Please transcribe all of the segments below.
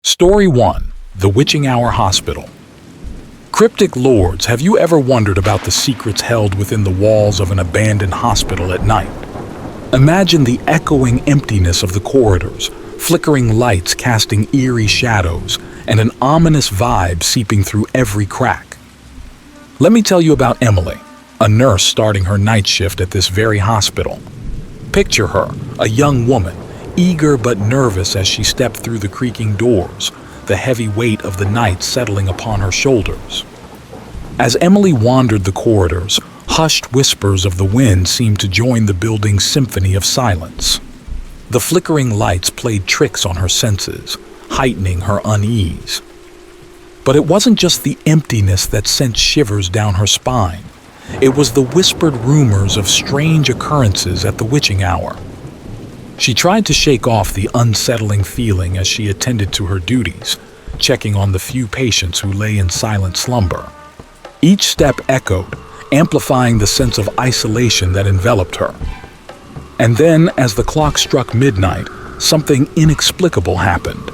Story 1. The Witching Hour Hospital. Cryptic lords, have you ever wondered about the secrets held within the walls of an abandoned hospital at night? Imagine the echoing emptiness of the corridors, flickering lights casting eerie shadows, and an ominous vibe seeping through every crack. Let me tell you about Emily, a nurse starting her night shift at this very hospital. Picture her, a young woman, eager but nervous as she stepped through the creaking doors, the heavy weight of the night settling upon her shoulders. As Emily wandered the corridors, hushed whispers of the wind seemed to join the building's symphony of silence. The flickering lights played tricks on her senses, heightening her unease. But it wasn't just the emptiness that sent shivers down her spine. It was the whispered rumors of strange occurrences at the witching hour. She tried to shake off the unsettling feeling as she attended to her duties, checking on the few patients who lay in silent slumber. Each step echoed, amplifying the sense of isolation that enveloped her. And then, as the clock struck midnight, something inexplicable happened.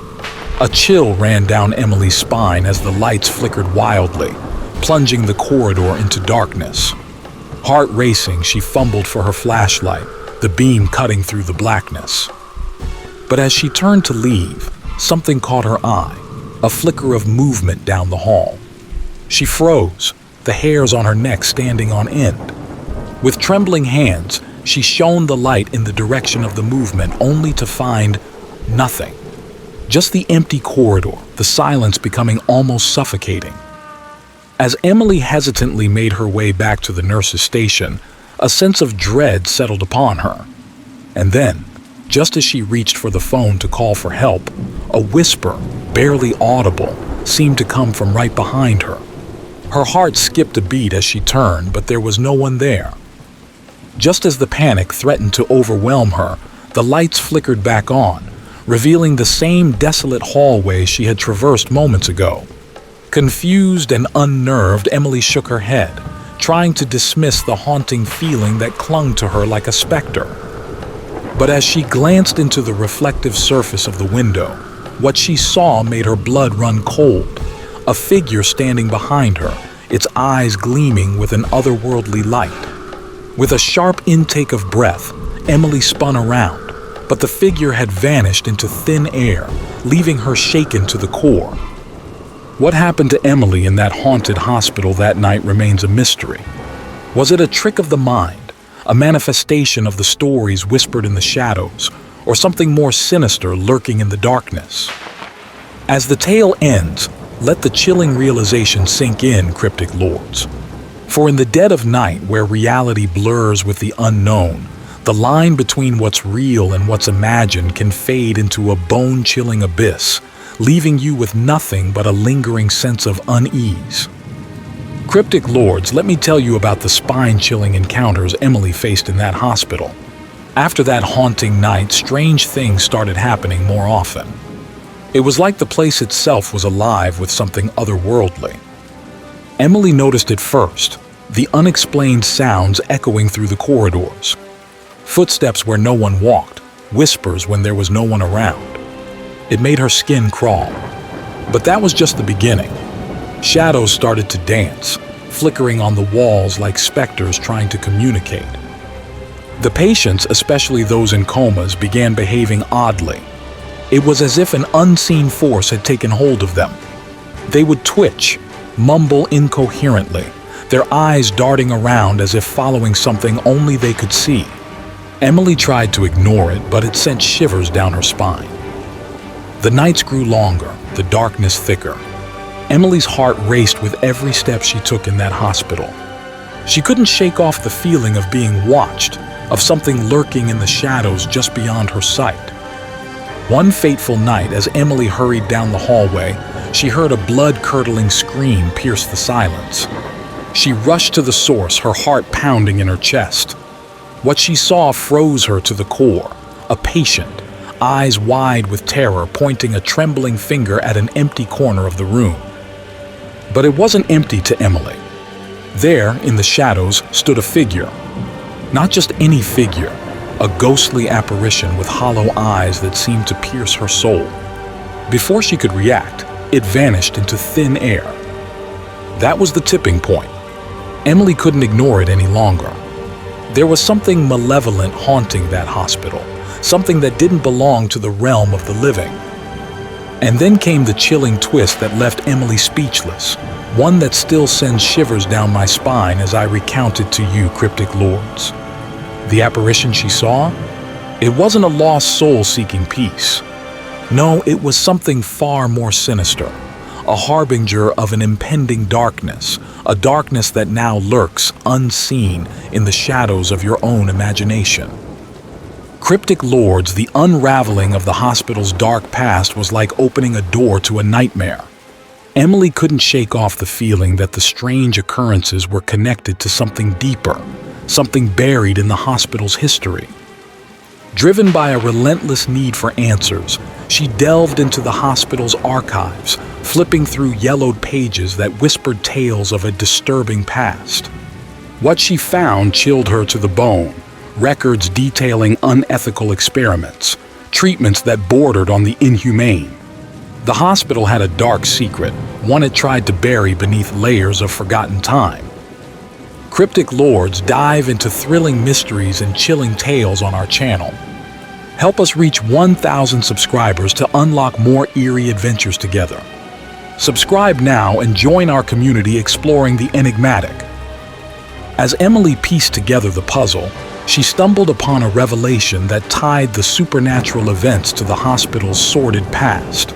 A chill ran down Emily's spine as the lights flickered wildly, plunging the corridor into darkness. Heart racing, she fumbled for her flashlight, the beam cutting through the blackness. But as she turned to leave, something caught her eye, a flicker of movement down the hall. She froze, the hairs on her neck standing on end. With trembling hands, she shone the light in the direction of the movement, only to find nothing. Just the empty corridor, the silence becoming almost suffocating. As Emily hesitantly made her way back to the nurse's station, a sense of dread settled upon her. And then, just as she reached for the phone to call for help, a whisper, barely audible, seemed to come from right behind her. Her heart skipped a beat as she turned, but there was no one there. Just as the panic threatened to overwhelm her, the lights flickered back on, revealing the same desolate hallway she had traversed moments ago. Confused and unnerved, Emily shook her head, trying to dismiss the haunting feeling that clung to her like a specter. But as she glanced into the reflective surface of the window, what she saw made her blood run cold. A figure standing behind her, its eyes gleaming with an otherworldly light. With a sharp intake of breath, Emily spun around, but the figure had vanished into thin air, leaving her shaken to the core. What happened to Emily in that haunted hospital that night remains a mystery. Was it a trick of the mind, a manifestation of the stories whispered in the shadows, or something more sinister lurking in the darkness? As the tale ends, let the chilling realization sink in, cryptic lords. For in the dead of night, where reality blurs with the unknown, the line between what's real and what's imagined can fade into a bone-chilling abyss, leaving you with nothing but a lingering sense of unease. Cryptic lords, let me tell you about the spine-chilling encounters Emily faced in that hospital. After that haunting night, strange things started happening more often. It was like the place itself was alive with something otherworldly. Emily noticed it first, the unexplained sounds echoing through the corridors. Footsteps where no one walked, whispers when there was no one around. It made her skin crawl. But that was just the beginning. Shadows started to dance, flickering on the walls like specters trying to communicate. The patients, especially those in comas, began behaving oddly. It was as if an unseen force had taken hold of them. They would twitch, mumble incoherently, their eyes darting around as if following something only they could see. Emily tried to ignore it, but it sent shivers down her spine. The nights grew longer, the darkness thicker. Emily's heart raced with every step she took in that hospital. She couldn't shake off the feeling of being watched, of something lurking in the shadows just beyond her sight. One fateful night, as Emily hurried down the hallway, she heard a blood-curdling scream pierce the silence. She rushed to the source, her heart pounding in her chest. What she saw froze her to the core, a patient, eyes wide with terror, pointing a trembling finger at an empty corner of the room. But it wasn't empty to Emily. There, in the shadows, stood a figure. Not just any figure, a ghostly apparition with hollow eyes that seemed to pierce her soul. Before she could react, it vanished into thin air. That was the tipping point. Emily couldn't ignore it any longer. There was something malevolent haunting that hospital, something that didn't belong to the realm of the living. And then came the chilling twist that left Emily speechless, one that still sends shivers down my spine as I recount it to you, cryptic lords. The apparition she saw? It wasn't a lost soul seeking peace. No, it was something far more sinister, a harbinger of an impending darkness, a darkness that now lurks unseen in the shadows of your own imagination. Cryptic lords, the unraveling of the hospital's dark past was like opening a door to a nightmare. Emily couldn't shake off the feeling that the strange occurrences were connected to something deeper, something buried in the hospital's history. Driven by a relentless need for answers, she delved into the hospital's archives, flipping through yellowed pages that whispered tales of a disturbing past. What she found chilled her to the bone, records detailing unethical experiments, treatments that bordered on the inhumane. The hospital had a dark secret, one it tried to bury beneath layers of forgotten time. Cryptic lords dive into thrilling mysteries and chilling tales on our channel. Help us reach 1,000 subscribers to unlock more eerie adventures together. Subscribe now and join our community exploring the enigmatic. As Emily pieced together the puzzle, she stumbled upon a revelation that tied the supernatural events to the hospital's sordid past.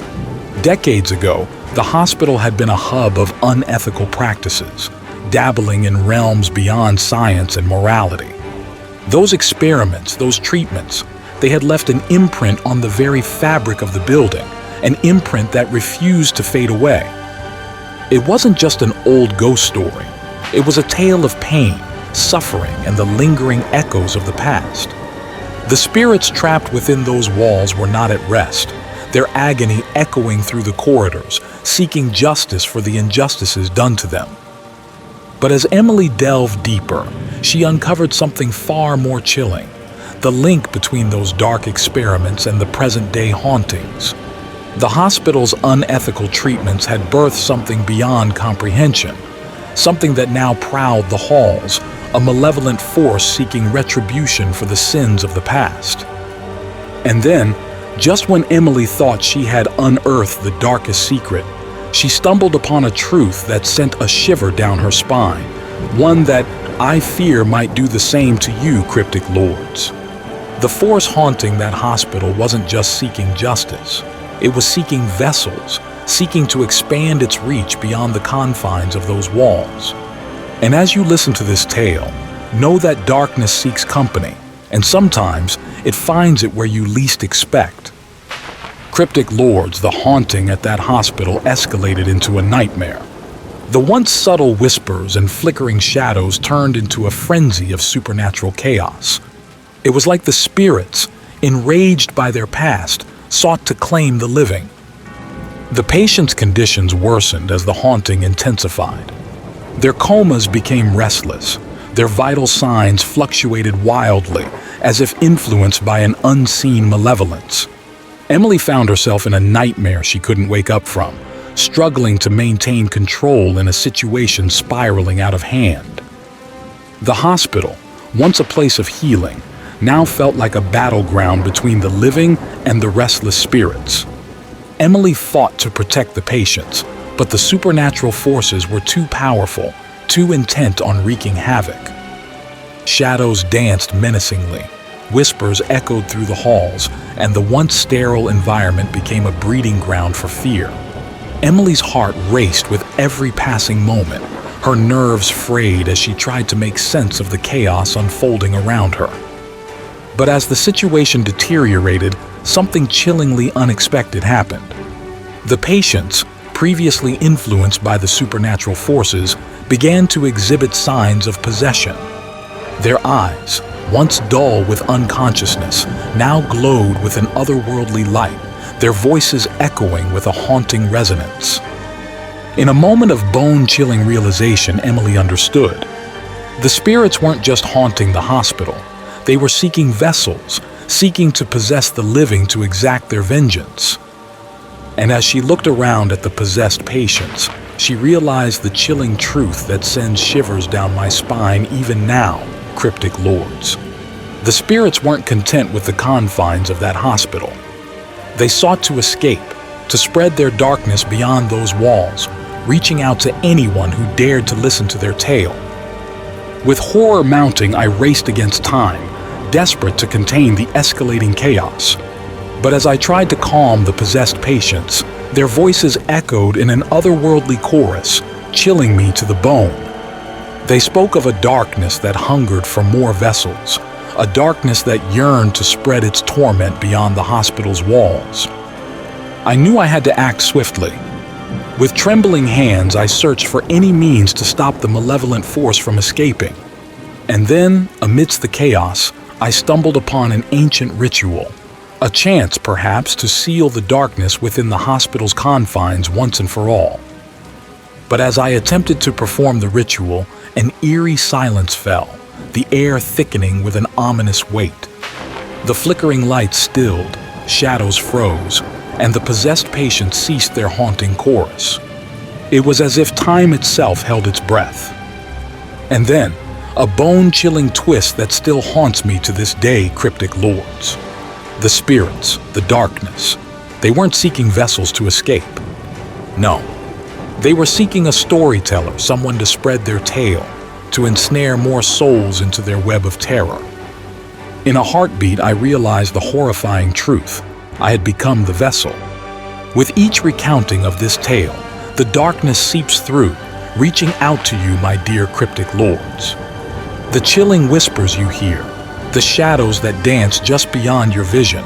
Decades ago, the hospital had been a hub of unethical practices, dabbling in realms beyond science and morality. Those experiments, those treatments, they had left an imprint on the very fabric of the building, an imprint that refused to fade away. It wasn't just an old ghost story. It was a tale of pain, suffering, and the lingering echoes of the past. The spirits trapped within those walls were not at rest, their agony echoing through the corridors, seeking justice for the injustices done to them. But as Emily delved deeper, she uncovered something far more chilling, the link between those dark experiments and the present-day hauntings. The hospital's unethical treatments had birthed something beyond comprehension, something that now prowled the halls, a malevolent force seeking retribution for the sins of the past. And then, just when Emily thought she had unearthed the darkest secret, she stumbled upon a truth that sent a shiver down her spine, one that I fear might do the same to you, cryptic lords. The force haunting that hospital wasn't just seeking justice. It was seeking vessels, seeking to expand its reach beyond the confines of those walls. And as you listen to this tale, know that darkness seeks company, and sometimes it finds it where you least expect. Cryptic lords, the haunting at that hospital escalated into a nightmare. The once subtle whispers and flickering shadows turned into a frenzy of supernatural chaos. It was like the spirits, enraged by their past, sought to claim the living. The patients' conditions worsened as the haunting intensified. Their comas became restless. Their vital signs fluctuated wildly, as if influenced by an unseen malevolence. Emily found herself in a nightmare she couldn't wake up from, struggling to maintain control in a situation spiraling out of hand. The hospital, once a place of healing, now felt like a battleground between the living and the restless spirits. Emily fought to protect the patients, but the supernatural forces were too powerful, too intent on wreaking havoc. Shadows danced menacingly, whispers echoed through the halls, and the once sterile environment became a breeding ground for fear. Emily's heart raced with every passing moment, her nerves frayed as she tried to make sense of the chaos unfolding around her. But as the situation deteriorated, something chillingly unexpected happened. The patients, previously influenced by the supernatural forces, began to exhibit signs of possession. Their eyes, once dull with unconsciousness, now glowed with an otherworldly light, their voices echoing with a haunting resonance. In a moment of bone-chilling realization, Emily understood. The spirits weren't just haunting the hospital. They were seeking vessels, seeking to possess the living to exact their vengeance. And as she looked around at the possessed patients, she realized the chilling truth that sends shivers down my spine even now, cryptic lords. The spirits weren't content with the confines of that hospital. They sought to escape, to spread their darkness beyond those walls, reaching out to anyone who dared to listen to their tale. With horror mounting, I raced against time, desperate to contain the escalating chaos. But as I tried to calm the possessed patients, their voices echoed in an otherworldly chorus, chilling me to the bone. They spoke of a darkness that hungered for more vessels, a darkness that yearned to spread its torment beyond the hospital's walls. I knew I had to act swiftly. With trembling hands, I searched for any means to stop the malevolent force from escaping. And then, amidst the chaos, I stumbled upon an ancient ritual, a chance, perhaps, to seal the darkness within the hospital's confines once and for all. But as I attempted to perform the ritual, an eerie silence fell, the air thickening with an ominous weight. The flickering lights stilled, shadows froze, and the possessed patients ceased their haunting chorus. It was as if time itself held its breath. And then, a bone-chilling twist that still haunts me to this day, cryptic lords. The spirits, the darkness, they weren't seeking vessels to escape. No, they were seeking a storyteller, someone to spread their tale, to ensnare more souls into their web of terror. In a heartbeat, I realized the horrifying truth. I had become the vessel. With each recounting of this tale, the darkness seeps through, reaching out to you, my dear cryptic lords. The chilling whispers you hear, the shadows that dance just beyond your vision,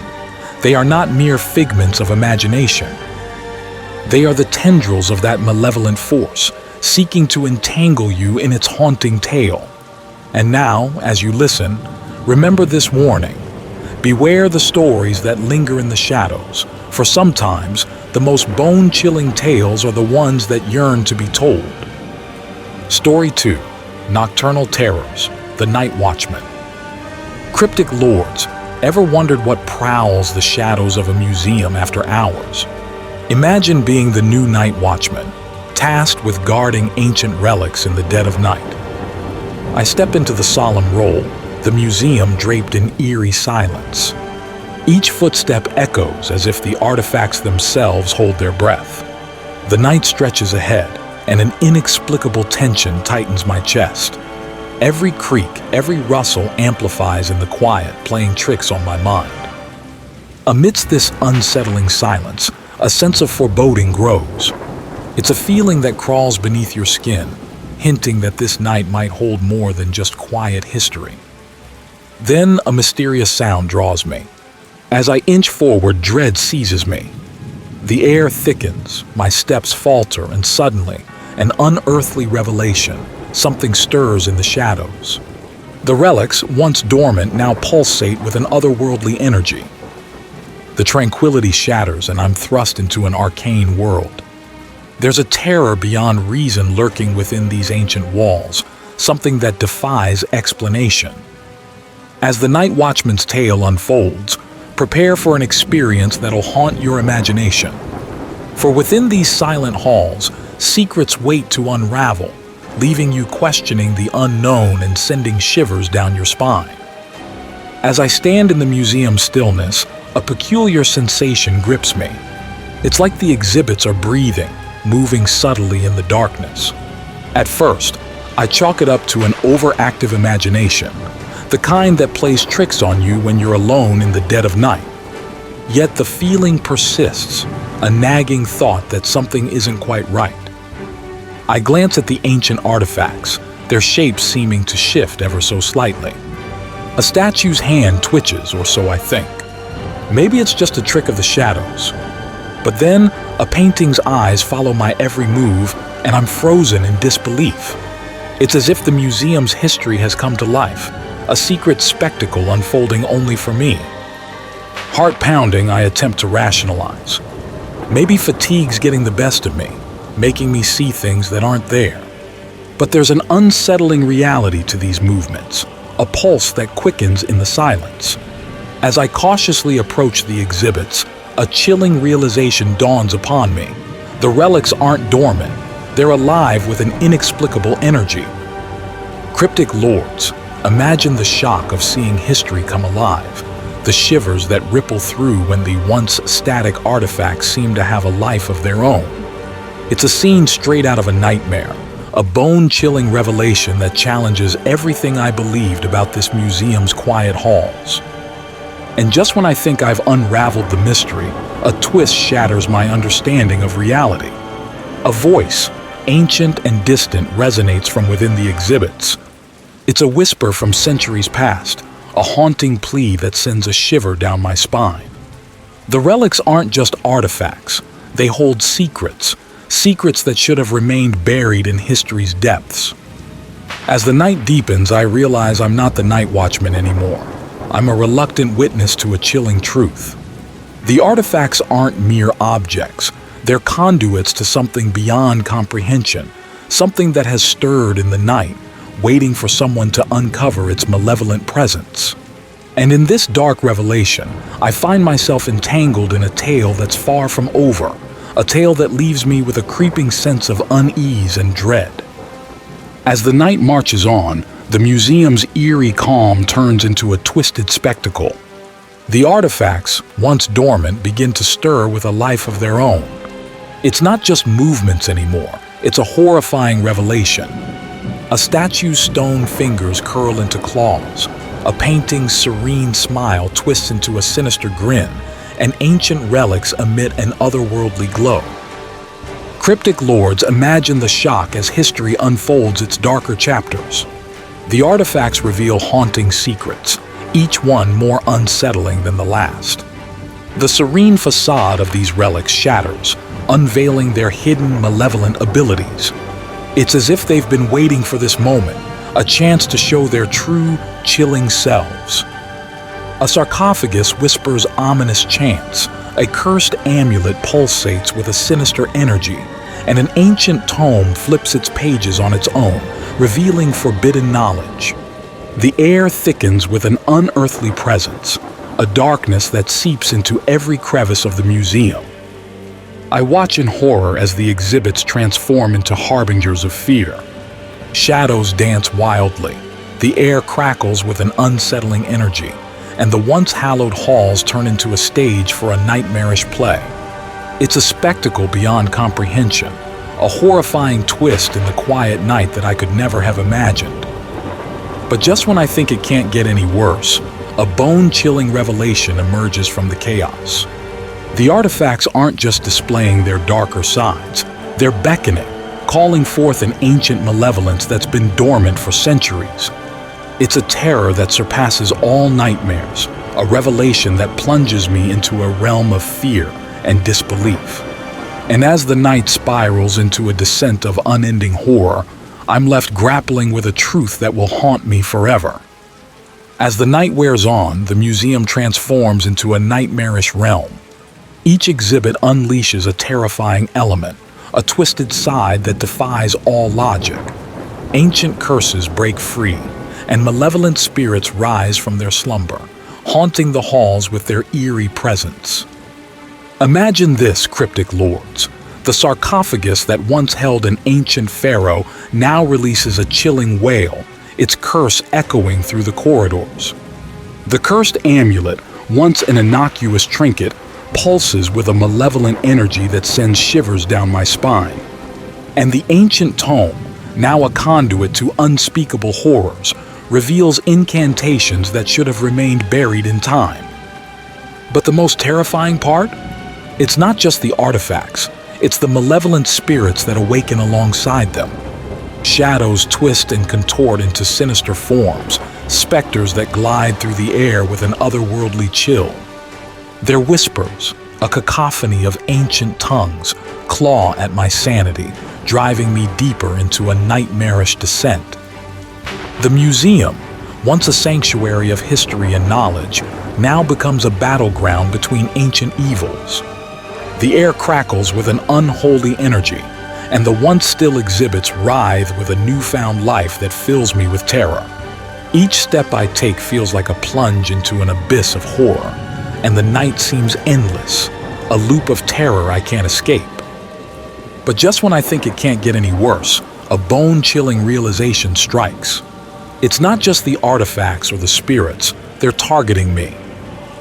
they are not mere figments of imagination. They are the tendrils of that malevolent force, seeking to entangle you in its haunting tale. And now, as you listen, remember this warning. Beware the stories that linger in the shadows, for sometimes the most bone-chilling tales are the ones that yearn to be told. Story 2. Nocturnal Terrors, the Night Watchman. Cryptic lords, ever wondered what prowls the shadows of a museum after hours? Imagine being the new Night Watchman, tasked with guarding ancient relics in the dead of night. I step into the solemn role, the museum draped in eerie silence. Each footstep echoes as if the artifacts themselves hold their breath. The night stretches ahead, and an inexplicable tension tightens my chest. Every creak, every rustle amplifies in the quiet, playing tricks on my mind. Amidst this unsettling silence, a sense of foreboding grows. It's a feeling that crawls beneath your skin, hinting that this night might hold more than just quiet history. Then a mysterious sound draws me. As I inch forward, dread seizes me. The air thickens, my steps falter, and suddenly, an unearthly revelation, something stirs in the shadows. The relics, once dormant, now pulsate with an otherworldly energy. The tranquility shatters, and I'm thrust into an arcane world. There's a terror beyond reason lurking within these ancient walls, something that defies explanation. As the Night Watchman's tale unfolds, prepare for an experience that'll haunt your imagination. For within these silent halls, secrets wait to unravel, leaving you questioning the unknown and sending shivers down your spine. As I stand in the museum's stillness, a peculiar sensation grips me. It's like the exhibits are breathing, moving subtly in the darkness. At first, I chalk it up to an overactive imagination, the kind that plays tricks on you when you're alone in the dead of night. Yet the feeling persists, a nagging thought that something isn't quite right. I glance at the ancient artifacts, their shapes seeming to shift ever so slightly. A statue's hand twitches, or so I think. Maybe it's just a trick of the shadows. But then, a painting's eyes follow my every move, and I'm frozen in disbelief. It's as if the museum's history has come to life, a secret spectacle unfolding only for me. Heart pounding, I attempt to rationalize. Maybe fatigue's getting the best of me, making me see things that aren't there. But there's an unsettling reality to these movements, a pulse that quickens in the silence. As I cautiously approach the exhibits, a chilling realization dawns upon me. The relics aren't dormant, they're alive with an inexplicable energy. Cryptic lords, imagine the shock of seeing history come alive, the shivers that ripple through when the once static artifacts seem to have a life of their own. It's a scene straight out of a nightmare, a bone-chilling revelation that challenges everything I believed about this museum's quiet halls. And just when I think I've unraveled the mystery, a twist shatters my understanding of reality. A voice, ancient and distant, resonates from within the exhibits. It's a whisper from centuries past, a haunting plea that sends a shiver down my spine. The relics aren't just artifacts, they hold secrets, secrets that should have remained buried in history's depths. As the night deepens, I realize I'm not the night watchman anymore. I'm a reluctant witness to a chilling truth. The artifacts aren't mere objects, they're conduits to something beyond comprehension, something that has stirred in the night, waiting for someone to uncover its malevolent presence. And in this dark revelation, I find myself entangled in a tale that's far from over, a tale that leaves me with a creeping sense of unease and dread. As the night marches on, the museum's eerie calm turns into a twisted spectacle. The artifacts, once dormant, begin to stir with a life of their own. It's not just movements anymore, it's a horrifying revelation. A statue's stone fingers curl into claws, a painting's serene smile twists into a sinister grin, and ancient relics emit an otherworldly glow. Cryptic lords, imagine the shock as history unfolds its darker chapters. The artifacts reveal haunting secrets, each one more unsettling than the last. The serene facade of these relics shatters, unveiling their hidden malevolent abilities. It's as if they've been waiting for this moment, a chance to show their true, chilling selves. A sarcophagus whispers ominous chants, a cursed amulet pulsates with a sinister energy, and an ancient tome flips its pages on its own, revealing forbidden knowledge. The air thickens with an unearthly presence, a darkness that seeps into every crevice of the museum. I watch in horror as the exhibits transform into harbingers of fear. Shadows dance wildly, the air crackles with an unsettling energy, and the once hallowed halls turn into a stage for a nightmarish play. It's a spectacle beyond comprehension, a horrifying twist in the quiet night that I could never have imagined. But just when I think it can't get any worse, a bone-chilling revelation emerges from the chaos. The artifacts aren't just displaying their darker sides, they're beckoning, calling forth an ancient malevolence that's been dormant for centuries. It's a terror that surpasses all nightmares, a revelation that plunges me into a realm of fear and disbelief. And as the night spirals into a descent of unending horror, I'm left grappling with a truth that will haunt me forever. As the night wears on, the museum transforms into a nightmarish realm. Each exhibit unleashes a terrifying element, a twisted side that defies all logic. Ancient curses break free, and malevolent spirits rise from their slumber, haunting the halls with their eerie presence. Imagine this, cryptic lords. The sarcophagus that once held an ancient pharaoh now releases a chilling wail, its curse echoing through the corridors. The cursed amulet, once an innocuous trinket, pulses with a malevolent energy that sends shivers down my spine. And the ancient tome, now a conduit to unspeakable horrors, reveals incantations that should have remained buried in time. But the most terrifying part? It's not just the artifacts, it's the malevolent spirits that awaken alongside them. Shadows twist and contort into sinister forms, specters that glide through the air with an otherworldly chill. Their whispers, a cacophony of ancient tongues, claw at my sanity, driving me deeper into a nightmarish descent. The museum, once a sanctuary of history and knowledge, now becomes a battleground between ancient evils. The air crackles with an unholy energy, and the once still exhibits writhe with a newfound life that fills me with terror. Each step I take feels like a plunge into an abyss of horror, and the night seems endless, a loop of terror I can't escape. But just when I think it can't get any worse, a bone-chilling realization strikes. It's not just the artifacts or the spirits, they're targeting me.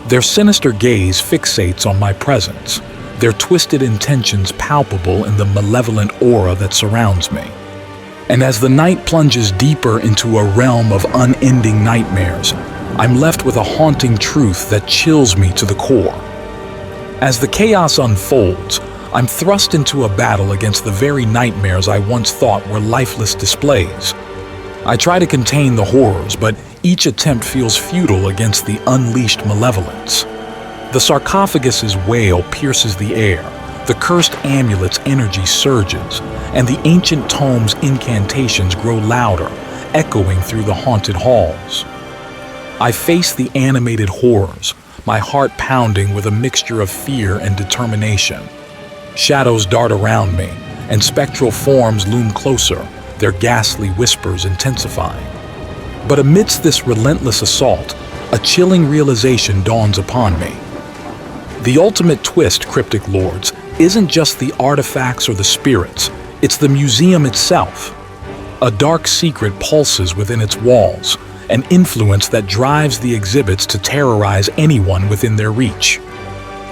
Their sinister gaze fixates on my presence, their twisted intentions palpable in the malevolent aura that surrounds me. And as the night plunges deeper into a realm of unending nightmares, I'm left with a haunting truth that chills me to the core. As the chaos unfolds, I'm thrust into a battle against the very nightmares I once thought were lifeless displays. I try to contain the horrors, but each attempt feels futile against the unleashed malevolence. The sarcophagus's wail pierces the air, the cursed amulet's energy surges, and the ancient tome's incantations grow louder, echoing through the haunted halls. I face the animated horrors, my heart pounding with a mixture of fear and determination. Shadows dart around me, and spectral forms loom closer, their ghastly whispers intensifying. But amidst this relentless assault, a chilling realization dawns upon me. The ultimate twist, Cryptic Lords, isn't just the artifacts or the spirits, it's the museum itself. A dark secret pulses within its walls, an influence that drives the exhibits to terrorize anyone within their reach.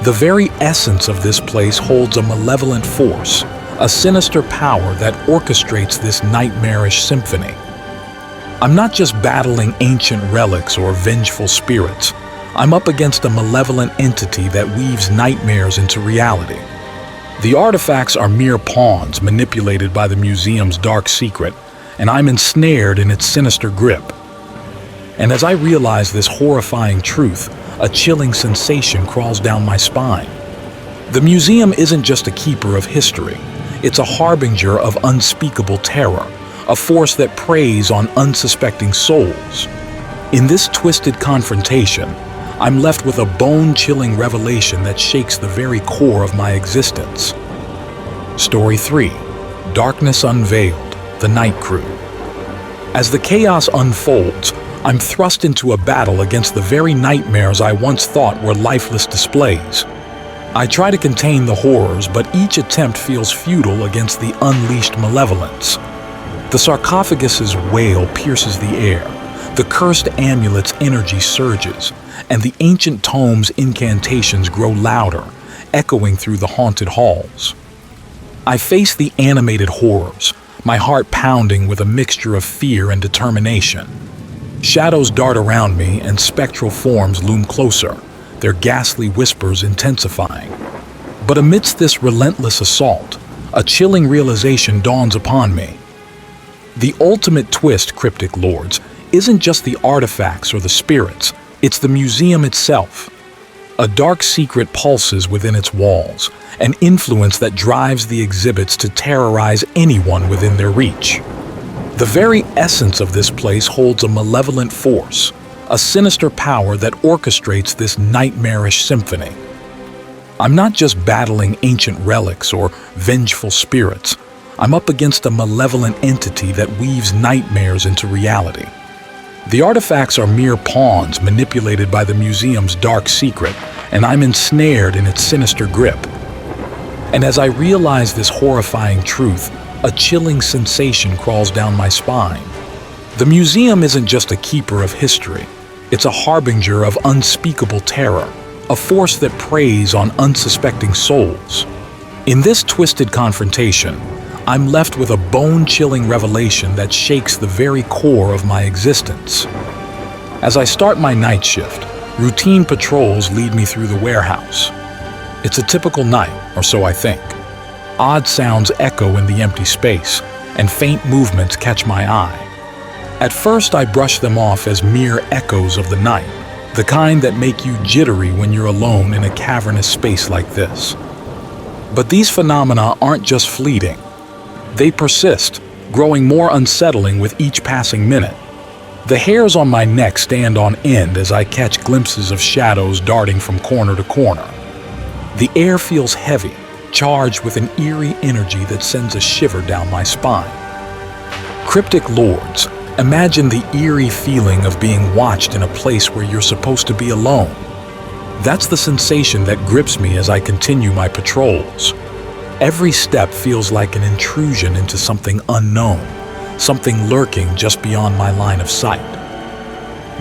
The very essence of this place holds a malevolent force, a sinister power that orchestrates this nightmarish symphony. I'm not just battling ancient relics or vengeful spirits. I'm up against a malevolent entity that weaves nightmares into reality. The artifacts are mere pawns manipulated by the museum's dark secret, and I'm ensnared in its sinister grip. And as I realize this horrifying truth, a chilling sensation crawls down my spine. The museum isn't just a keeper of history, it's a harbinger of unspeakable terror, a force that preys on unsuspecting souls. In this twisted confrontation, I'm left with a bone-chilling revelation that shakes the very core of my existence. Story 3: Darkness Unveiled, The Night Crew. As the chaos unfolds, I'm thrust into a battle against the very nightmares I once thought were lifeless displays. I try to contain the horrors, but each attempt feels futile against the unleashed malevolence. The sarcophagus's wail pierces the air, the cursed amulet's energy surges, and the ancient tome's incantations grow louder, echoing through the haunted halls. I face the animated horrors, my heart pounding with a mixture of fear and determination. Shadows dart around me and spectral forms loom closer, their ghastly whispers intensifying. But amidst this relentless assault, a chilling realization dawns upon me. The ultimate twist, Cryptic Lords, isn't just the artifacts or the spirits, it's the museum itself. A dark secret pulses within its walls, an influence that drives the exhibits to terrorize anyone within their reach. The very essence of this place holds a malevolent force, a sinister power that orchestrates this nightmarish symphony. I'm not just battling ancient relics or vengeful spirits. I'm up against a malevolent entity that weaves nightmares into reality. The artifacts are mere pawns manipulated by the museum's dark secret, and I'm ensnared in its sinister grip. And as I realize this horrifying truth, a chilling sensation crawls down my spine. The museum isn't just a keeper of history, it's a harbinger of unspeakable terror, a force that preys on unsuspecting souls. In this twisted confrontation, I'm left with a bone-chilling revelation that shakes the very core of my existence. As I start my night shift, routine patrols lead me through the warehouse. It's a typical night, or so I think. Odd sounds echo in the empty space, and faint movements catch my eye. At first, I brush them off as mere echoes of the night, the kind that make you jittery when you're alone in a cavernous space like this. But these phenomena aren't just fleeting. They persist, growing more unsettling with each passing minute. The hairs on my neck stand on end as I catch glimpses of shadows darting from corner to corner. The air feels heavy, charged with an eerie energy that sends a shiver down my spine. Cryptic Lords, imagine the eerie feeling of being watched in a place where you're supposed to be alone. That's the sensation that grips me as I continue my patrols. Every step feels like an intrusion into something unknown, something lurking just beyond my line of sight.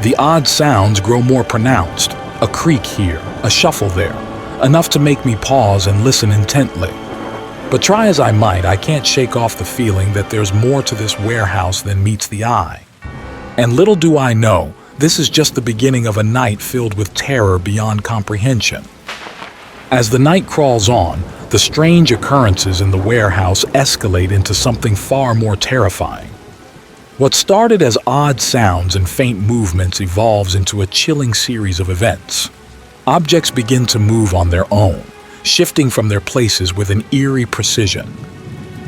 The odd sounds grow more pronounced, a creak here, a shuffle there, enough to make me pause and listen intently. But try as I might, I can't shake off the feeling that there's more to this warehouse than meets the eye. And little do I know, this is just the beginning of a night filled with terror beyond comprehension. As the night crawls on, the strange occurrences in the warehouse escalate into something far more terrifying. What started as odd sounds and faint movements evolves into a chilling series of events. Objects begin to move on their own, shifting from their places with an eerie precision.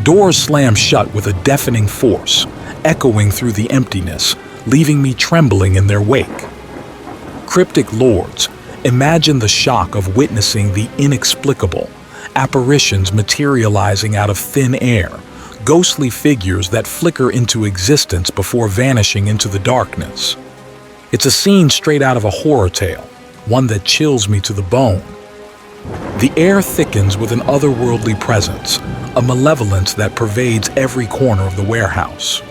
Doors slam shut with a deafening force, echoing through the emptiness, leaving me trembling in their wake. Cryptic lords, imagine the shock of witnessing the inexplicable, apparitions materializing out of thin air, ghostly figures that flicker into existence before vanishing into the darkness. It's a scene straight out of a horror tale, one that chills me to the bone. The air thickens with an otherworldly presence, a malevolence that pervades every corner of the warehouse.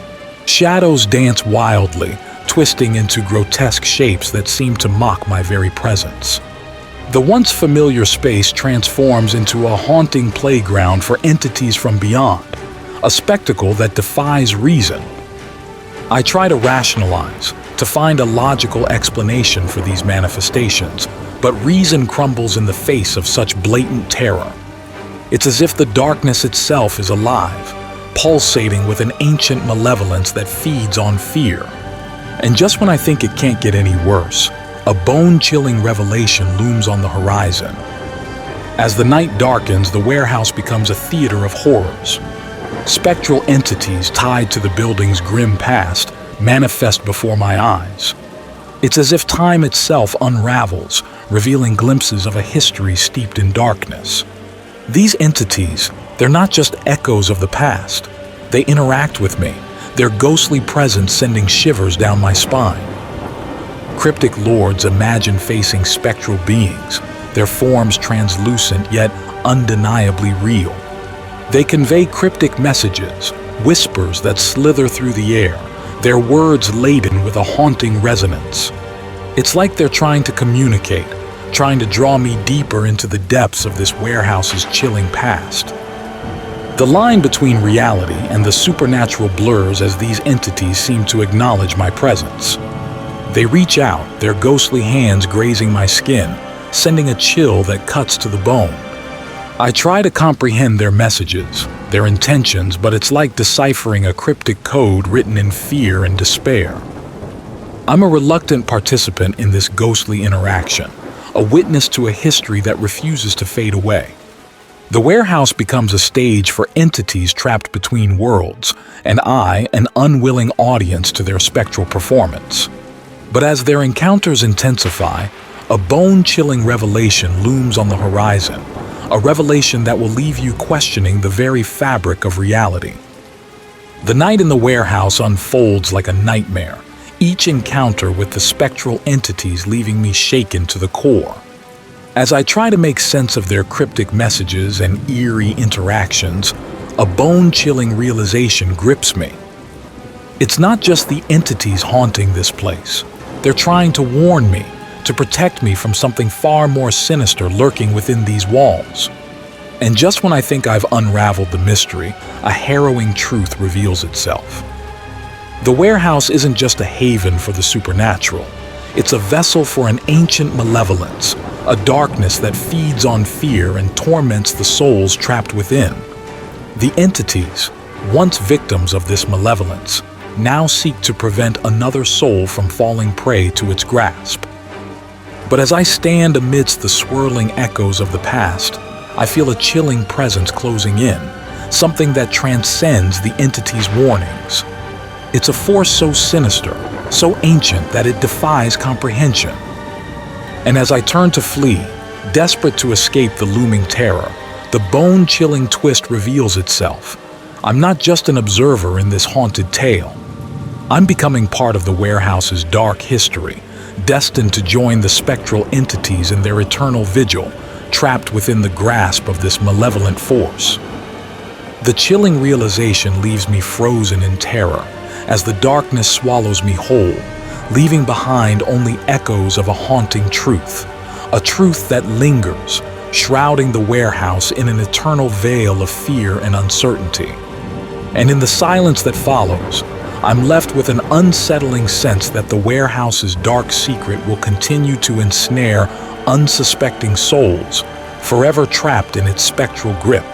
Shadows dance wildly, twisting into grotesque shapes that seem to mock my very presence. The once familiar space transforms into a haunting playground for entities from beyond, a spectacle that defies reason. I try to rationalize, to find a logical explanation for these manifestations, but reason crumbles in the face of such blatant terror. It's as if the darkness itself is alive, pulsating with an ancient malevolence that feeds on fear. And just when I think it can't get any worse, a bone-chilling revelation looms on the horizon. As the night darkens, the warehouse becomes a theater of horrors. Spectral entities tied to the building's grim past manifest before my eyes. It's as if time itself unravels, revealing glimpses of a history steeped in darkness. These entities, they're not just echoes of the past. They interact with me, their ghostly presence sending shivers down my spine. Cryptic lords imagine facing spectral beings, their forms translucent yet undeniably real. They convey cryptic messages, whispers that slither through the air, their words laden with a haunting resonance. It's like they're trying to communicate, trying to draw me deeper into the depths of this warehouse's chilling past. The line between reality and the supernatural blurs as these entities seem to acknowledge my presence. They reach out, their ghostly hands grazing my skin, sending a chill that cuts to the bone. I try to comprehend their messages, their intentions, but it's like deciphering a cryptic code written in fear and despair. I'm a reluctant participant in this ghostly interaction, a witness to a history that refuses to fade away. The warehouse becomes a stage for entities trapped between worlds, and I, an unwilling audience to their spectral performance. But as their encounters intensify, a bone-chilling revelation looms on the horizon, a revelation that will leave you questioning the very fabric of reality. The night in the warehouse unfolds like a nightmare, each encounter with the spectral entities leaving me shaken to the core. As I try to make sense of their cryptic messages and eerie interactions, a bone-chilling realization grips me. It's not just the entities haunting this place. They're trying to warn me, to protect me from something far more sinister lurking within these walls. And just when I think I've unraveled the mystery, a harrowing truth reveals itself. The warehouse isn't just a haven for the supernatural. It's a vessel for an ancient malevolence, a darkness that feeds on fear and torments the souls trapped within. The entities, once victims of this malevolence, now seek to prevent another soul from falling prey to its grasp. But as I stand amidst the swirling echoes of the past, I feel a chilling presence closing in, something that transcends the entity's warnings. It's a force so sinister, so ancient that it defies comprehension. And as I turn to flee, desperate to escape the looming terror, the bone-chilling twist reveals itself. I'm not just an observer in this haunted tale. I'm becoming part of the warehouse's dark history, destined to join the spectral entities in their eternal vigil, trapped within the grasp of this malevolent force. The chilling realization leaves me frozen in terror as the darkness swallows me whole, leaving behind only echoes of a haunting truth, a truth that lingers, shrouding the warehouse in an eternal veil of fear and uncertainty. And in the silence that follows, I'm left with an unsettling sense that the warehouse's dark secret will continue to ensnare unsuspecting souls, forever trapped in its spectral grip.